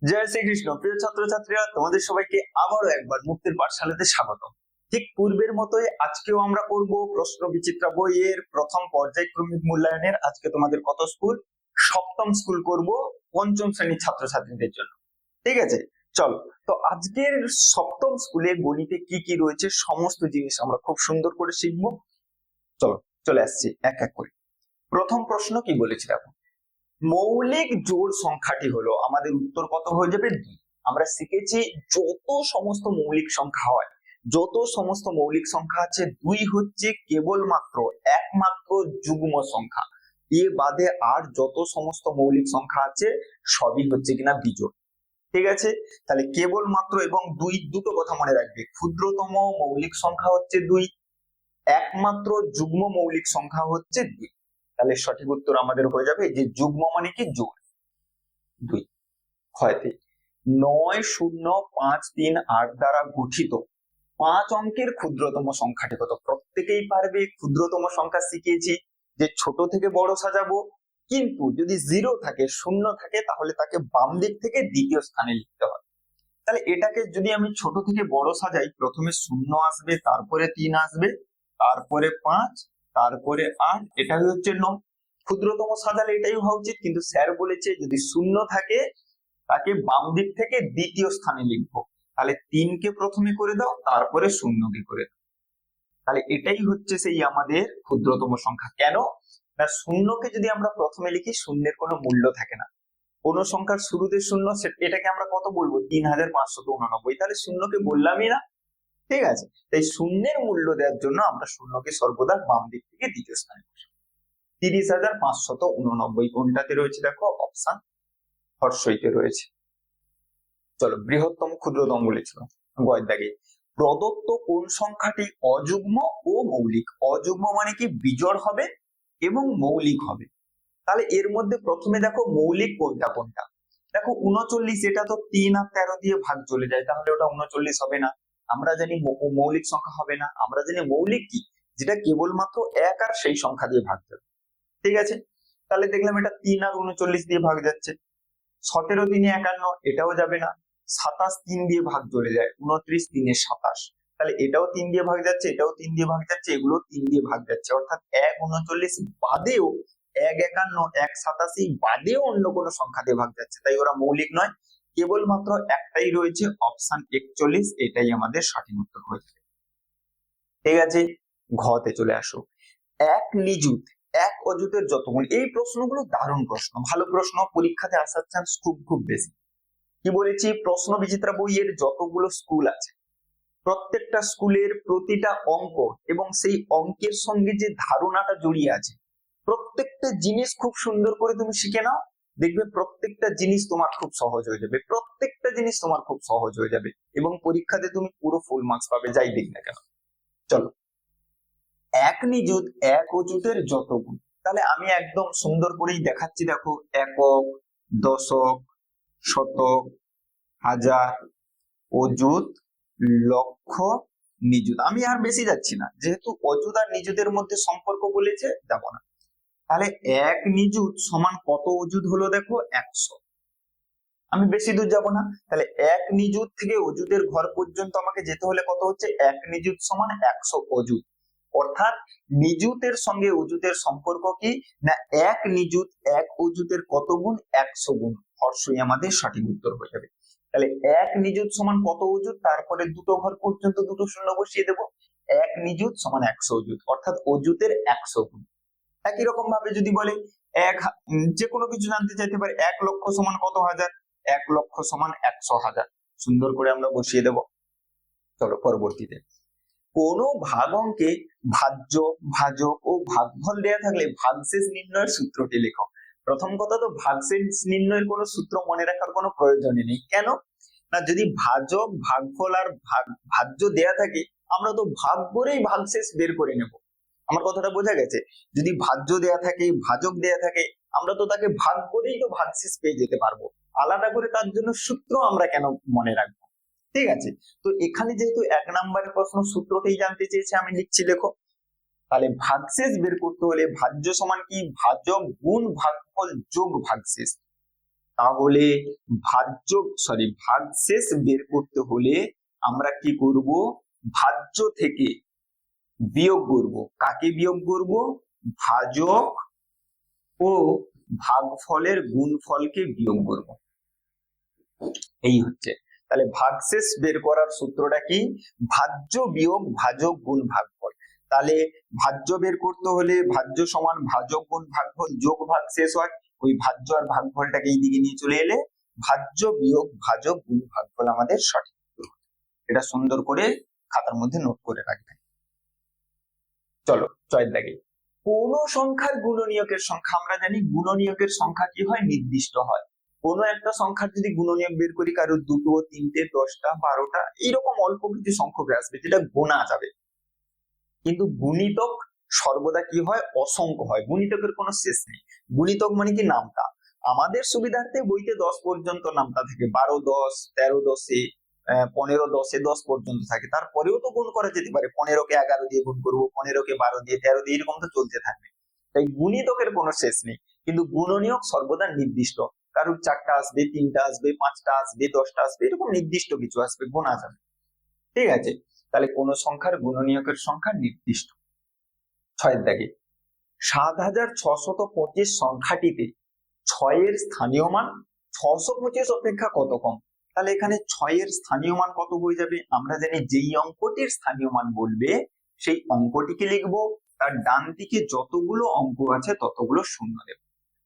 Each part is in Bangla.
জয় শ্রীকৃষ্ণ। প্রিয় ছাত্রছাত্রীরা, তোমাদের সবাইকে আবারও একবার মুক্তির পাঠশালাতে স্বাগত। ঠিক পূর্বের মতোই আজকেও আমরা করব প্রশ্ন বিচিত্রা বইয়ের প্রথম পর্যায়ক্রমিক মূল্যায়নের। আজকে তোমাদের কত স্কুল? সপ্তম স্কুল করব, পঞ্চম শ্রেণীর ছাত্রছাত্রীদের জন্য। ঠিক আছে, চলো। তো আজকের সপ্তম স্কুলে গণিতে কি কি রয়েছে সমস্ত জিনিস আমরা খুব সুন্দর করে শিখবো। চলো, চলে আসছি এক এক করে। প্রথম প্রশ্ন কি বলেছি দেখো, মৌলিক জোড় সংখ্যাটি হলো, আমাদের উত্তর কত হয়ে যাবে? 2। আমরা শিখেছি যত সমস্ত মৌলিক সংখ্যা হয়, যত সমস্ত মৌলিক সংখ্যা আছে, 2 হচ্ছে কেবলমাত্র একমাত্র যুগ্ম সংখ্যা। এ বাদে আর যত সমস্ত মৌলিক সংখ্যা আছে সবই হচ্ছে কিনা বিজোড়। ঠিক আছে, তাহলে কেবলমাত্র এবং 2 দুটো কথা মনে রাখবে, ক্ষুদ্রতম মৌলিক সংখ্যা হচ্ছে 2, একমাত্র যুগ্ম মৌলিক সংখ্যা হচ্ছে 2। তাহলে সঠিক উত্তর আমাদের হয়ে যাবে যে যুগ্ম মানে কি জোড় 2। ক্ষয়তে 90538 দ্বারা গঠিত 5 অঙ্কের ক্ষুদ্রতম সংখ্যাটি কত? প্রত্যেকেই পারবে, ক্ষুদ্রতম সংখ্যা শিখিয়েছি যে ছোট থেকে বড় সাজাবো, কিন্তু যদি 0 থাকে, শূন্য থাকে, তাহলে তাকে বাম দিক থেকে দ্বিতীয় স্থানে লিখতে হয়। তাহলে এটাকে যদি আমি ছোট থেকে বড় সাজাই, প্রথমে 0 আসবে, তারপরে 3 আসবে, তারপরে 5, তারপরে 8, এটাই হচ্ছে 9। ক্ষুদ্রতম সাজালে এটাই হওয়া উচিত, কিন্তু স্যার বলেছে যদি 0 থাকে তাকে বাম দিক থেকে দ্বিতীয় স্থানে লিখবো। তাহলে 3 কে প্রথমে করে দাও, তারপরে 0 কে করে দাও। তাহলে এটাই হচ্ছে সেই আমাদের ক্ষুদ্রতম সংখ্যা। কেন না, 0 কে যদি আমরা প্রথমে লিখি, শূন্যের কোনো মূল্য থাকে না। কোন সংখ্যার শুরুতে 0, এটাকে আমরা কত বলবো? 3589। তাহলে 0 কে বললামই না। ঠিক আছে, তাই শূন্যের মূল্য দেওয়ার জন্য আমরা 0 কে সর্বদা বাম দিক থেকে দ্বিতীয় স্থানে বসাবো। 30,589 কোনটাতে রয়েছে? দেখো, অপশন হর্ষইতে রয়েছে। চলো, বৃহত্তম ক্ষুদ্রতম বলেছিল গয়ের দাগে, প্রদত্ত কোন সংখ্যাটি অযুগ্ম ও মৌলিক? অযুগ্ম মানে কি বিজোড় হবে এবং মৌলিক হবে। তাহলে এর মধ্যে প্রথমে দেখো মৌলিক কোনটা কোনটা। দেখো 39, এটা তো 3 আর 13 দিয়ে ভাগ চলে যায়, তাহলে ওটা 39 হবে না। আমরা জানি মৌলিক সংখ্যা হবে না। আমরা জানি মৌলিক কি, যেটা কেবলমাত্র 1 আর সেই সংখ্যা দিয়ে ভাগ যাবে। ঠিক আছে, তাহলে দেখলাম এটা 3 আর 39 দিয়ে ভাগ যাচ্ছে। 17 3 51, এটাও যাবে না। 27 3 দিয়ে ভাগ চলে যায়, 29 3 27, তাহলে এটাও 3 দিয়ে ভাগ যাচ্ছে, এটাও 3 দিয়ে ভাগ যাচ্ছে, এগুলো 3 দিয়ে ভাগ যাচ্ছে। অর্থাৎ 1 39 বাদেও, 1 51, 1 87 বাদেও অন্য কোনো সংখ্যা দিয়ে ভাগ যাচ্ছে, তাই ওরা মৌলিক নয়। কেবলমাত্র একটাই রয়েছে, অপশন 41, এটাই আমাদের সঠিক উত্তর হয়ে যাবে। ঠিক আছে, ঘতে চলে আসো। এক নিযুত এক অযুতের যত গুণ। এই প্রশ্নগুলো দারুণ প্রশ্ন, ভালো প্রশ্ন, পরীক্ষাতে আসার চান্স খুব খুব বেশি। কি বলেছি, প্রশ্ন বিচিত্রা বইয়ের যতগুলো স্কুল আছে, প্রত্যেকটা স্কুলের প্রতিটা অঙ্ক এবং সেই অঙ্কের সঙ্গে যে ধারণাটা জড়িয়ে আছে, প্রত্যেকটা জিনিস খুব সুন্দর করে তুমি শিখে নাও, দেখবে প্রত্যেকটা জিনিস তোমার খুব সহজ হয়ে যাবে, প্রত্যেকটা জিনিস তোমার খুব সহজ হয়ে যাবে, এবং পরীক্ষাতে তুমি পুরো ফুল মার্কস পাবে, যাই দিক না কেন। চলো, এক নিযুত এক অযুতের যত গুণ। তাহলে আমি একদম সুন্দর করেই দেখাচ্ছি, দেখো, একক, দশক, শতক, হাজার, অযুত, লক্ষ, নিযুত। আমি আর বেশি যাচ্ছি না, যেহেতু অযুত আর নিযুতের মধ্যে সম্পর্ক বলেছে, যাব না। তাহলে এক নিযুত সমান কত অযুত হলো? দেখো, 100। আমি বেশি দূর যাব না। তাহলে এক নিযুত থেকে অযুতের ঘর পর্যন্ত আমাকে যেতে হলে কত হচ্ছে? এক নিযুত সমান 100 অযুত। অর্থাৎ নিযুতের সঙ্গে অযুতের সম্পর্ক কি না, এক নিযুত এক অযুতের কত গুণ? 100 গুণ। হর্ষই আমাদের সঠিক উত্তর হয়ে যাবে। তাহলে এক নিযুত সমান কত অযুত, তারপরে দুটো ঘর পর্যন্ত দুটো শূন্য বসিয়ে দেবো। এক নিযুত সমান 100 অযুত, অর্থাৎ অযুতের 100 গুণ। একই রকম ভাবে যদি বলে যে কোনো কিছু জানতে চাইতে পারে, 1 লক্ষ সমান কত হাজার? 1 লক্ষ সমান 100,000। সুন্দর করে আমরা বসিয়ে দেব। চলো পরবর্তীতে, কোন ভাগ অঙ্কে ভাজ্য, ভাজক ও ভাগফল দেয়া থাকলে ভাগশেষ নির্ণয়ের সূত্রটি লেখো। প্রথম কথা তো, ভাগশেষ নির্ণয়ের কোনো সূত্র মনে রাখার কোনো প্রয়োজনই নেই। কেন না, যদি ভাজক, ভাগফল আর ভাজ্য দেয়া থাকে, আমরা তো ভাগ করেই ভাগশেষ বের করে নেব। আমার কথাটা বোঝা গেছে? যদি ভাজ্য দেয়া থাকে, ভাজক দেয়া থাকে, আমরা তো তাকে ভাগ করেই তো ভাগশেষ পেয়ে যেতে পারবো। আলাদা করে তার জন্য সূত্র আমরা কেন মনে রাখবো? ঠিক আছে, তো এখানে যেহেতু 1 নম্বরের প্রশ্ন সূত্রতেই জানতে চেয়েছে, আমি লিখছি, লেখো। তাহলে ভাগশেষ বের করতে হলে ভাজ্য সমান কি? ভাজক গুণ ভাগফল যোগ ভাগশেষ। তাহলে ভাগশেষ বের করতে হলে আমরা কি করব, ভাজ্য থেকে বিয়োগ করব। কাকে বিয়োগ করব? ভাজক ও ভাগফলের গুণফলকে বিয়োগ করব। এই হচ্ছে, তাহলে ভাগশেষ বের করার সূত্রটা কি? ভাজ্য বিয়োগ ভাজক গুণ ভাগফল। তাহলে ভাজ্য বের করতে হলে ভাজ্য সমান ভাজক গুণ ভাগফল যোগ ভাগশেষ হয়, ওই ভাজ্য আর ভাগফলটাকে এই দিকে নিয়ে চলে এলে ভাজ্য বিয়োগ ভাজক গুণ ভাগফল আমাদের সঠিক। এটা সুন্দর করে খাতার মধ্যে নোট করে রাখবেন। চলো ছয়ের দাগে, কোন সংখ্যার গুণনীয়কের সংখ্যা, আমরা জানি গুণনীয়কের সংখ্যা কি হয়? নির্দিষ্ট হয়। কোনো একটা সংখ্যার যদি গুণনীয়ক বের করি, কারো 2, 3, 10টা 12টা এইরকম অল্প কিছু সংখ্যক আসবে যেটা গোনা যাবে, কিন্তু গুণিতক সর্বদা কি হয়? অসংখ্য হয়। গুণিতকের কোনো শেষ নেই। গুণিতক মানে কি? নামতা। আমাদের সুবিধার্থে বইতে 10 পর্যন্ত নামতা থাকে, 12, 10, 13, 10, 15, 10, 10 পর্যন্ত থাকে। তারপরেও তো গুণ করা যেতে পারে, 15কে 11 দিয়ে গুণ করবো, 15কে 12 দিয়ে, 13 দিয়ে, এরকম তো চলতে থাকবে। তাই গুণিতকের কোনো শেষ নেই, কিন্তু গুণনীয়ক সর্বদা নির্দিষ্ট। কারোর 4টা আসবে, 3টা আসবে, 5টা আসবে, 10টা আসবে, এরকম নির্দিষ্ট কিছু আসবে, গোনা যাবে। ঠিক আছে, তাহলে কোন সংখ্যার গুণনীয়কের সংখ্যা নির্দিষ্ট। 6 দাগে, 7625 সংখ্যাটিতে 6 স্থানীয় মান 625 অপেক্ষা কত কম? তাহলে এখানে 6 স্থানীয় মান কত হয়ে যাবে? আমরা জানি যেই অঙ্কটির স্থানীয় মান বলবে সেই অঙ্কটিকে লিখবো, তার ডান দিকে যতগুলো অঙ্ক আছে ততগুলো শূন্য দেব।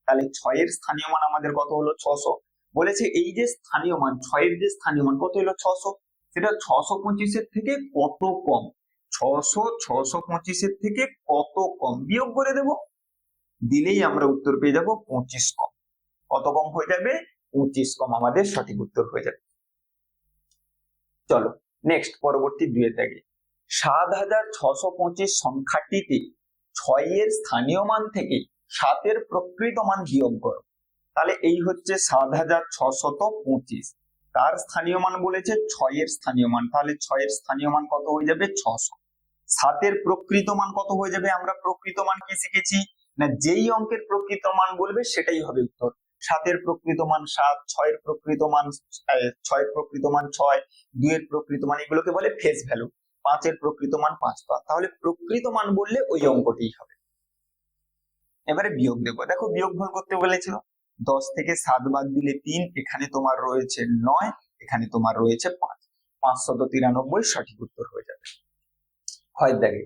তাহলে 6 স্থানীয় মান আমাদের কত হলো? 600। বলেছে এই যে স্থানীয় মান 6 যে স্থানীয় মান কত হলো? 600। সেটা 625 থেকে কত কম? 625 থেকে কত কম বিয়োগ করে দেব, দিলেই আমরা উত্তর পেয়ে যাব 25 কম। কত কম হয়ে যাবে? 25 কম আমাদের সঠিক উত্তর হয়ে যাবে। চলো নেক্সট, পরবর্তী 2 দাগে, 7625 সংখ্যাটিতে 6 স্থানীয় মান থেকে 7 প্রকৃত মান বিয়োগ করো। তাহলে এই হচ্ছে 7625, তার স্থানীয় মান বলেছে 6 স্থানীয় মান, তাহলে 6 স্থানীয় মান কত হয়ে যাবে? 600। 7 প্রকৃত মান কত হয়ে যাবে? আমরা প্রকৃত মান কি শিখেছি না, যেই অঙ্কের প্রকৃত মান বলবে সেটাই হবে উত্তর। 7 প্রকৃত মান 7, 6 প্রকৃত মান 6 প্রকৃত মান 6, 2 প্রকৃত মান, এগুলোকে বলে ফেস ভ্যালু। 5 প্রকৃত মান 5, তাহলে প্রকৃত মান বললে ওই অঙ্কটিই হবে। এবারে বিয়োগ দেবো, দেখো বিয়োগফল করতে বলেছিল, 10 থেকে 7 বাদ দিলে 3, এখানে তোমার রয়েছে 9, এখানে তোমার রয়েছে 5, 593 সঠিক উত্তর হয়ে যাবে। হয় দেখে,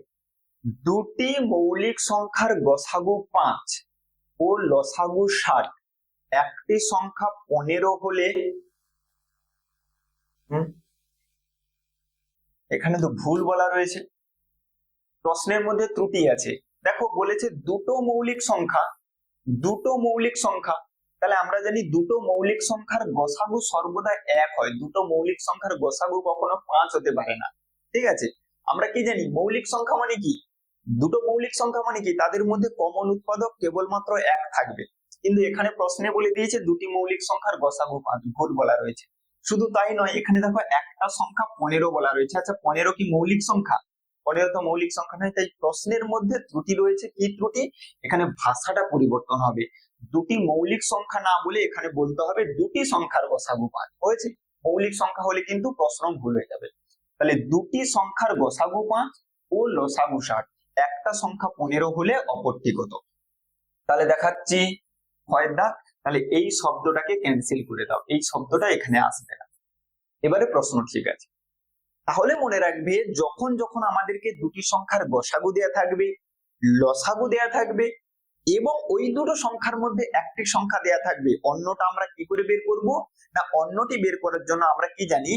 দুটি মৌলিক সংখ্যার গসাগু 5 ও লসাগু 60, একটি সংখ্যা 15 হলে, এখানে তো ভুল বলা রয়েছে, প্রশ্নের মধ্যে ত্রুটি আছে। দেখো বলেছে দুটো মৌলিক সংখ্যা, তাহলে আমরা জানি দুটো মৌলিক সংখ্যার গসাগু সর্বদা 1 হয়। দুটো মৌলিক সংখ্যার গসাগু কখনো 5 হতে পারে না। ঠিক আছে, আমরা কি জানি মৌলিক সংখ্যা মানে কি? দুটো মৌলিক সংখ্যা মানে কি? তাদের মধ্যে কমন উৎপাদক কেবলমাত্র 1 থাকবে। কিন্তু এখানে প্রশ্নে বলে দিয়েছে দুটি মৌলিক সংখ্যার গসাগু 5, ভুল বলা রয়েছে। শুধু তাই নয়, এখানে দেখো একটা সংখ্যা 15 বলা রয়েছে। আচ্ছা 15 কি মৌলিক সংখ্যা? 15 তো মৌলিক সংখ্যা নয়, তাই প্রশ্নের মধ্যে ত্রুটি রয়েছে। কি ত্রুটি? এখানে ভাষাটা পরিবর্তন হবে, দুটি মৌলিক সংখ্যা না বলে এখানে বলতে হবে দুটি সংখ্যার গসাগু 5 হয়েছে। মৌলিক সংখ্যা হলে কিন্তু প্রশ্ন ভুল হয়ে যাবে। তাহলে দুটি সংখ্যার গসাগু 5 ও লসাগু 60, একটা সংখ্যা 15 হলে অপরটি কত? তাহলে দেখাচ্ছি হয় দাগ, তাহলে এই শব্দটাকে ক্যান্সেল করে দাও, এই শব্দটা এখানে আসবে না। এবারে প্রশ্ন ঠিক আছে, তাহলে মনে রাখবে যখন যখন আমাদেরকে দুটি সংখ্যার গসাগু দেয়া থাকবে, লসাগু দেয়া থাকবে এবং ওই দুটো সংখ্যার মধ্যে একটি সংখ্যা দেয়া থাকবে, অন্যটা আমরা কি করে বের করব না, অন্যটি বের করার জন্য আমরা কি জানি,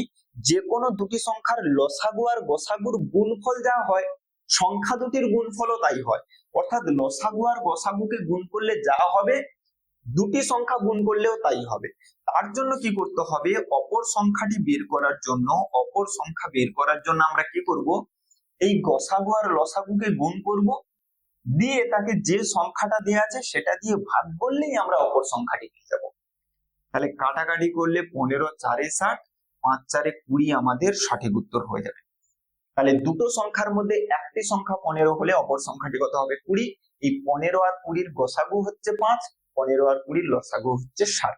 যে কোনো দুটি সংখ্যার লসাগু আর গসাগুর গুণফল যা হয়, সংখ্যা দুটির গুণফলও তাই হয়। অর্থাৎ লসাগু আর গসাগুকে গুণ করলে যা হবে, দুটি সংখ্যা গুণ করলেও তাই হবে। তার জন্য কি করতে হবে, অপর সংখ্যাটি বের করার জন্য, অপর সংখ্যা বের করার জন্য আমরা কি করব, এই গসাগু আর লসাগুকে গুণ করব, দিয়ে তাকে যে সংখ্যাটা দেয়া আছে সেটা দিয়ে ভাগ করলেই আমরা অপর সংখ্যাটি পেয়ে যাব। তাহলে কাটাকাটি করলে 15 4 60, 5 4 20 আমাদের সঠিক উত্তর হয়ে যাবে। তাহলে দুটো সংখ্যার মধ্যে একটি সংখ্যা 15 হলে অপর সংখ্যাটি কত হবে? 20। এই 15 আর 20 গসাগু হচ্ছে 5, 15 আর 20 লসাগু হচ্ছে 60।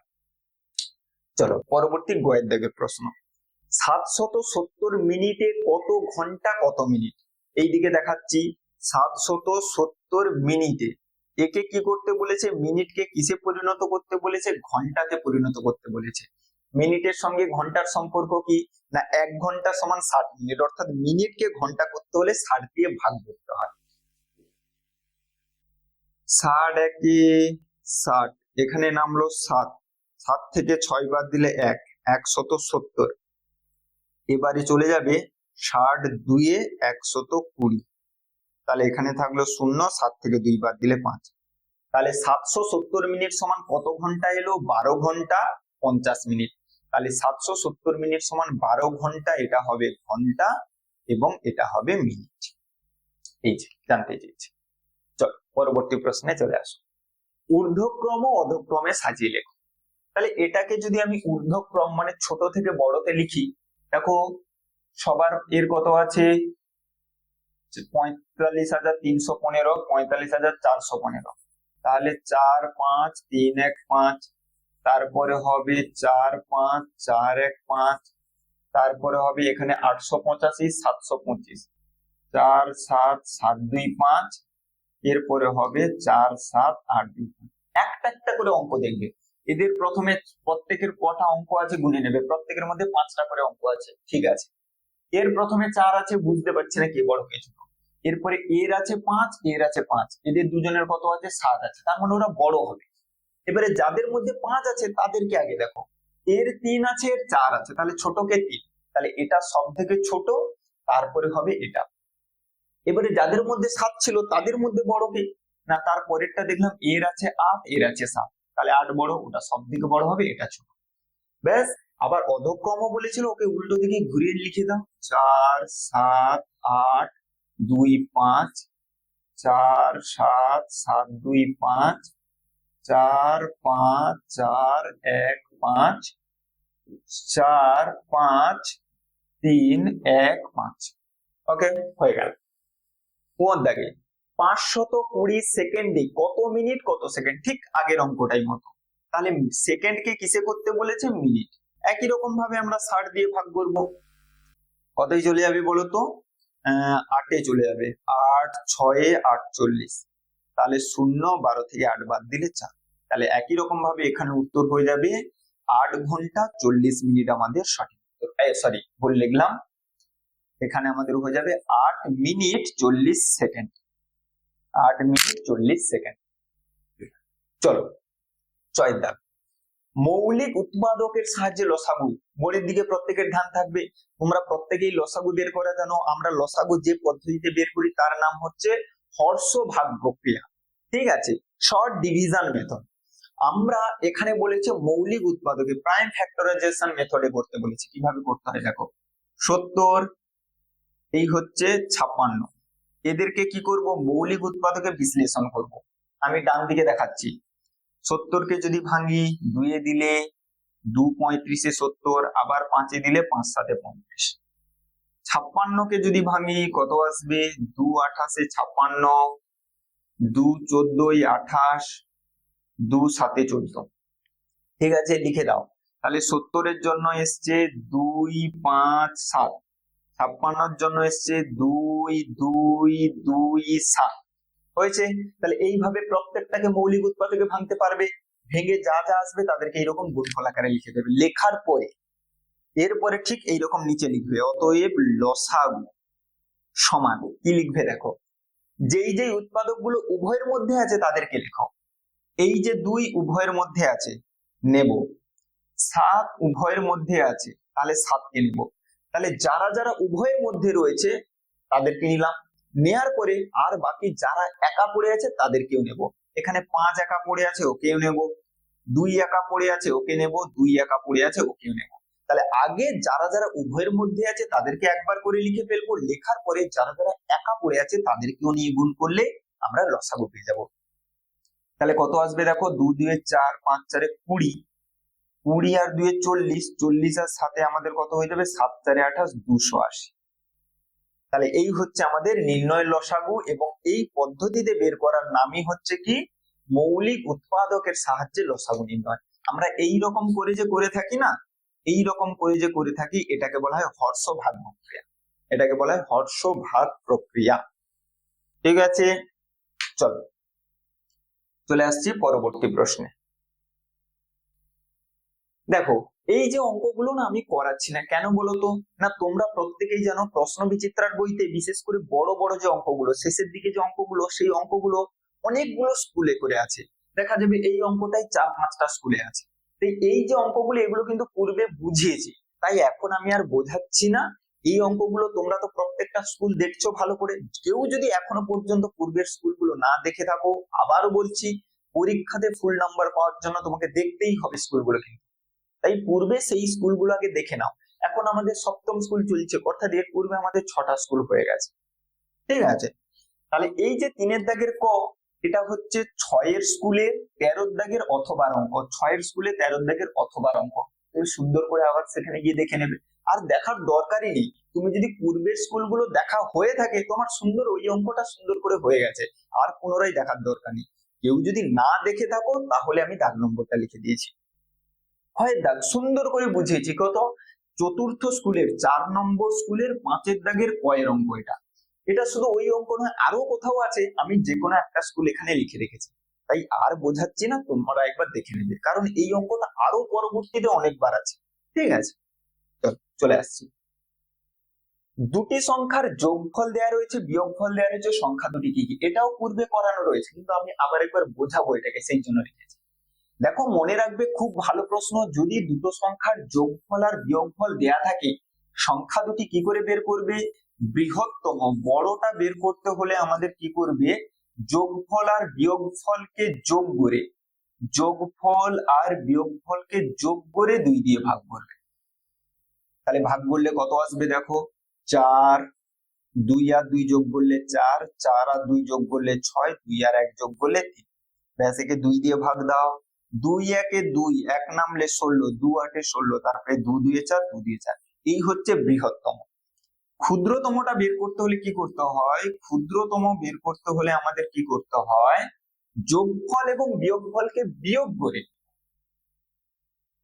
চলো পরবর্তী গয়ের দাগের প্রশ্ন। 770 মিনিটে কত ঘন্টা কত মিনিট? এইদিকে দেখাচ্ছি 770 মিনিটে। একে কি করতে বলেছে? মিনিটকে কিসে পরিণত করতে বলেছে? ঘন্টাতে পরিণত করতে বলেছে। মিনিটের সঙ্গে ঘন্টার সম্পর্ক কি? না 1 ঘন্টা সমান 60 মিনিট, অর্থাৎ মিনিটকে ঘন্টা করতে হলে 60 দিয়ে ভাগ করতে হয়। 60 একে 60, এখানে নামলো 7, 7 থেকে 6 বাদ দিলে 1, 170। এবারে চলে যাবে 60 2 120, তাহলে এখানে থাকলো 0, 7 থেকে 2 বাদ দিলে 5। তাহলে 770 মিনিট সমান কত ঘন্টা এলো? 12 ঘন্টা 50 মিনিট। তাহলে 770 মিনিট সমান 12 ঘন্টা, এটা হবে ঘন্টা এবং এটা হবে মিনিট। এই যে জানতে চেয়েছি। চল পরবর্তী প্রশ্নে চলে আসো। ঊর্ধ্বক্রম ও অধক্রমে সাজিয়ে লেখো। তাহলে এটাকে যদি আমি ঊর্ধ্বক্রম মানে ছোট থেকে বড়তে লিখি, দেখো সবার এর কত আছে? 45,315, 45,415। তাহলে 4 5 3 1 5, তারপরে হবে 4 5 4 1 5, তারপরে হবে এখানে 885 725, 4 7 7 2 5, এরপরে হবে 4 7 8 2 5। একটা একটা করে অঙ্ক দেখবে। এদের প্রথমে প্রত্যেকের কটা অঙ্ক আছে গুনে নেবে। প্রত্যেকের মধ্যে 5টা করে অঙ্ক আছে, ঠিক আছে। এর প্রথমে 4 আছে, বুঝতে পারছি না কি বড় কিছু। এরপরে এর আছে 5, এর আছে 5, এদের দুজনের কত আছে? 7 আছে, তার মানে ওরা বড় হবে। এবারে যাদের মধ্যে 5 আছে তাদেরকে আগে দেখো। এর 3 আছে, এর 4 আছে, তাহলে ছোটকে 3, তাহলে এটা সব থেকে ছোট, তারপরে হবে এটা। এবারে যাদের মধ্যে 7 ছিল তাদের মধ্যে বড় কে? না তার পরেরটা দেখলাম এর আছে 8, এর আছে 7, তাহলে 8 বড়, ওটা সব থেকে বড় হবে, এটা ছোট। ব্যাস। আবার অধক্রম বলেছিল, ওকে উল্টো দিকে ঘুরিয়ে লিখে দাও। 4 7 8 2 5, 4 7 7 2 5, 4 5 4 1 5, 4 5 3 1 5। ওকে, হয়ে গেল। কোন দাগে 520 সেকেন্ডে কত মিনিট কত সেকেন্ড? ঠিক আগের অঙ্কটাই মতো। তাহলে সেকেন্ডকে কিসে করতে বলেছে? মিনিট। একই রকম ভাবে আমরা 60 দিয়ে ভাগ করব। কতই চলে যাবে বলো তো? 8 চলে যাবে। 8 6 48, তাহলে 0 12 থেকে 8 বাদ দিলে 4। তাহলে একই রকম ভাবে এখানে উত্তর হয়ে যাবে 8 ঘন্টা 40 মিনিট আমাদের সঠিক উত্তর। সরি, ভুল লিখলাম। এখানে আমাদের হয়ে যাবে 8 মিনিট 40 সেকেন্ড। 8 minute 40 second. চলো ছয়ের দাগ। মৌলিক উৎপাদকের সাহায্যে লসাগু। বোর্ডের দিকে প্রত্যেকের ধ্যান থাকবে। তোমরা প্রত্যেকেই লসাগু বের করা জানো। আমরা লসাগু যে পদ্ধতিতে বের করি তার নাম হচ্ছে হর্ষ ভাগ প্রক্রিয়া, ঠিক আছে, শর্ট ডিভিশন মেথড। আমরা এখানে বলেছে মৌলিক উৎপাদকে প্রাইম ফ্যাক্টরাইজেশন মেথডে করতে বলেছি। কিভাবে করতে হয় দেখো। 70 এই হচ্ছে 56, এদেরকে কি করব? মৌলিক উৎপাদকে বিশ্লেষণ করব। আমি ডান দিকে দেখাচ্ছি। 70কে যদি ভাঙি, 2 দিলে 2 35 70, আবার 5 দিলে 5 7 35। 56কে যদি ভাঙি কত আসবে? 2 28 56, 2 14 28, 2 7 14। ঠিক আছে, লিখে দাও। তাহলে 70-এর জন্য এসছে 2 5 7, 56-র জন্য এসছে 2 2 2 7। হয়েছে। তাহলে এইভাবে প্রত্যেকটাকে মৌলিক উৎপাদকে ভাঙতে পারবে। ভেঙে যা যা আসবে তাদেরকে এইরকম গুণফল আকারে লিখে দেবে। লেখার পরে এরপরে ঠিক এইরকম নিচে লিখবে, অতএব লসাগু সমান কি লিখবে দেখো। যেই যেই উৎপাদকগুলো উভয়ের মধ্যে আছে তাদেরকে লেখো। এই যে 2 উভয়ের মধ্যে আছে নেব, 7 উভয়ের মধ্যে আছে তাহলে 7কে নেব। তাহলে যারা যারা উভয়ের মধ্যে রয়েছে তাদেরকে নিলাম। নেয়ার পরে আর বাকি যারা একা পড়ে আছে তাদেরকেও নেব। এখানে 5 একা পড়ে আছে, ওকেও নেব। 2 একা পড়ে আছে, ওকে নেব। 2 একা পড়ে আছে, ওকেও নেব। তাহলে আগে যারা যারা উভয়ের মধ্যে আছে তাদেরকে একবার করে লিখে ফেলবো। লেখার পরে যারা যারা একা পড়ে আছে তাদেরকেও নিয়ে গুণ করলে আমরা লসাগু পেয়ে যাব। তাহলে কত আসবে দেখো। 2 2 4, 5 4 20, 20 আর 2 40, 40 আর 7 আমাদের কত হয়ে যাবে? 7 4 28, 280। তাহলে এই হচ্ছে আমাদের নির্ণয় লসাগু, এবং এই পদ্ধতিতে বের করার নামই হচ্ছে কি? মৌলিক উৎপাদকের সাহায্যে লসাগু নির্ণয়। আমরা এই রকম করে যে করে থাকি না, এই রকম করে যে করে থাকি, এটাকে বলা হয় হর্ষভাগ প্রক্রিয়া। এটাকে বলা হয় হর্ষভাগ প্রক্রিয়া। ঠিক আছে, চলো চলে আসছি পরবর্তী প্রশ্নে। দেখো, এই যে অঙ্কগুলো না আমি করাচ্ছি না কেন বলতো না, তোমরা প্রত্যেকেই জানো প্রশ্ন বিচিত্রার বইতে বিশেষ করে বড় বড় যে অঙ্কগুলো, শেষের দিকে যে অঙ্কগুলো, সেই অঙ্কগুলো অনেকগুলো স্কুলে করে আছে। দেখা যাবে এই অঙ্কটাই 4-5টা স্কুলে আছে। তো এই যে অঙ্কগুলো, এগুলো কিন্তু পূর্বে বুঝিয়েছি, তাই এখন আমি আর বোঝাচ্ছি না। এই অঙ্কগুলো তোমরা তো প্রত্যেকটা স্কুল দেখছো ভালো করে। কেউ যদি এখনো পর্যন্ত পূর্বের স্কুলগুলো না দেখে থাকো, আবারও বলছি, পরীক্ষাতে ফুল নাম্বার পাওয়ার জন্য তোমাকে দেখতেই হবে স্কুলগুলো, কিন্তু তাই পূর্বে সেই স্কুলগুলো আগে দেখে নাও। এখন আমাদের 7ম স্কুল চলছে, অর্থাৎ এর পূর্বে আমাদের 6টা স্কুল হয়ে গেছে। ঠিক আছে, তাহলে এই যে 3-এর দাগের ক, এটা হচ্ছে 6-এর স্কুলের 13-র দাগের অথবা অঙ্ক। 6-এর স্কুলে 13-র দাগের অথবা অঙ্ক তুমি সুন্দর করে আবার সেখানে গিয়ে দেখে নেবে। আর দেখার দরকারই নেই, তুমি যদি পূর্বের স্কুলগুলো দেখা হয়ে থাকে, তোমার সুন্দর ওই অঙ্কটা সুন্দর করে হয়ে গেছে, আর পুনরায় দেখার দরকার নেই। কেউ যদি না দেখে থাকো, তাহলে আমি দাগ নম্বরটা লিখে দিয়েছি। হয় দাগ সুন্দর করে বুঝিয়েছি। কত? 4র্থ স্কুলের 4 নম্বর স্কুলের 5-এর দাগের কয়ের অঙ্ক এটা। এটা শুধু ওই অঙ্ক নয়, আরো কোথাও আছে, আমি যে কোনো একটা স্কুল এখানে লিখে রেখেছি, তাই আর বোঝাচ্ছি না, তোমরা একবার দেখে নেবে, কারণ এই অঙ্কটা আরো পরবর্তীতে অনেকবার আছে। ঠিক আছে, চলে আসছি। দুটি সংখ্যার যোগফল দেওয়া রয়েছে, বিয়োগফল দেওয়া রয়েছে, সংখ্যা দুটি কি কি, এটাও পূর্বে করানো রয়েছে, কিন্তু আমি আবার একবার বোঝাবো এটাকে, সেই জন্য লিখেছি। দেখো, মনে রাখবে, খুব ভালো প্রশ্ন, যদি দুটো সংখ্যার যোগফল আর বিয়োগফল দেয়া থাকে, সংখ্যা দুটি কি করে বের করবে? বৃহত্তম বড়টা বের করতে হলে আমাদের কি করবে? যোগফল আর বিয়োগফলকে যোগ করে, যোগফল আর বিয়োগফলকে যোগ করে 2 দিয়ে ভাগ করবে। তাহলে ভাগ করলে কত আসবে? দেখো, 4, 2 আর 2 যোগ করলে 4, 4 আর 2 যোগ করলে 6, 2 আর 1 যোগ করলে 3। ব্যাস, একে 2 দিয়ে ভাগ দাও। 2 একে 2, 1 নামলে 16, 2 8 16, তারপরে 2 2 4, 2 2 4। এই হচ্ছে বৃহত্তম। ক্ষুদ্রতমটা বের করতে হলে কি করতে হয়? ক্ষুদ্রতম বের করতে হলে আমাদের কি করতে হয়? যোগফল এবং বিয়োগফলকে বিয়োগ করে,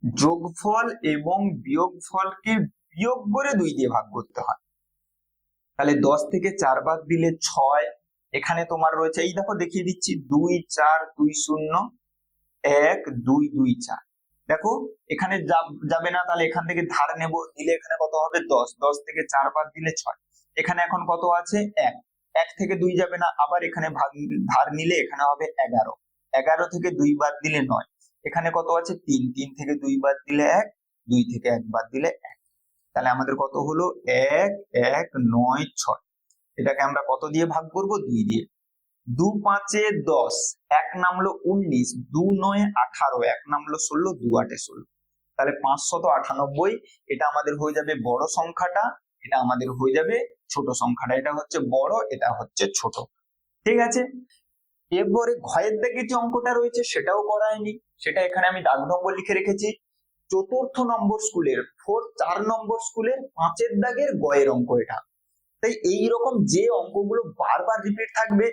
যোগফল এবং বিয়োগফলকে বিয়োগ করে 2 দিয়ে ভাগ করতে হয়। তাহলে 10 থেকে 4 বাদ দিলে 6, এখানে তোমার রয়েছে, এই দেখো দেখিয়ে দিচ্ছি, 2 4 2 0 1 2 2 4। দেখো, এখানে যাবে না, তাহলে এখান থেকে ধার নেব, দিলে এখানে কত হবে? 10, 10 থেকে 4 বাদ দিলে 6। এখানে এখন কত আছে? 1, 1 থেকে 2 যাবে না, আবার এখানে ধার নিলে এখানে হবে 11, 11 থেকে 2 বাদ দিলে 9। এখানে কত আছে? 3, 3 থেকে 2 বাদ দিলে 1, 2 থেকে 1 বাদ দিলে 1। তাহলে আমাদের কত হলো? 1 1 9 6। এটাকে আমরা কত দিয়ে ভাগ করব? 2 দিয়ে। 2 5 10, 1 নামলো 19, 2 9 18, 1 নামলো 16, 2 8 16। তাহলে 598। এটা আমাদের হয়ে যাবে বড় সংখ্যাটা, এটা আমাদের হয়ে যাবে ছোট সংখ্যাটা। এটা হচ্ছে বড়, এটা হচ্ছে ছোট। ঠিক আছে, এরপরে ঘয়ের দাগে যে অঙ্কটা রয়েছে সেটাও করায়নি, সেটা এখানে আমি দাগ নম্বর লিখে রেখেছি। 4র্থ নম্বর স্কুলের 4 নম্বর স্কুলের 5-এর দাগের গয়ের অঙ্ক এটা। তাই এইরকম যে অঙ্কগুলো বারবার রিপিট থাকবে,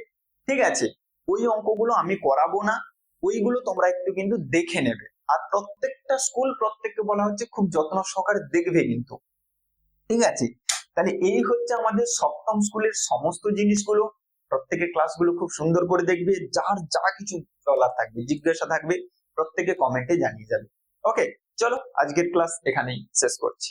ঠিক আছে, ওই অঙ্কগুলো আমি করাবো না, ওইগুলো তোমরা একটু কিন্তু দেখে নেবে। আর প্রত্যেকটা স্কুল প্রত্যেককে বলা হচ্ছে খুব যত্ন সহকারে দেখবে কিন্তু। ঠিক আছে, তাহলে এই হচ্ছে আমাদের 7ম স্কুলের সমস্ত জিনিসগুলো। প্রত্যেকে ক্লাসগুলো খুব সুন্দর করে দেখবে, যার যা কিছু বলার থাকবে, জিজ্ঞাসা থাকবে, প্রত্যেকে কমেন্টে জানিয়ে যাবে। ওকে, চলো আজকের ক্লাস এখানেই শেষ করছি।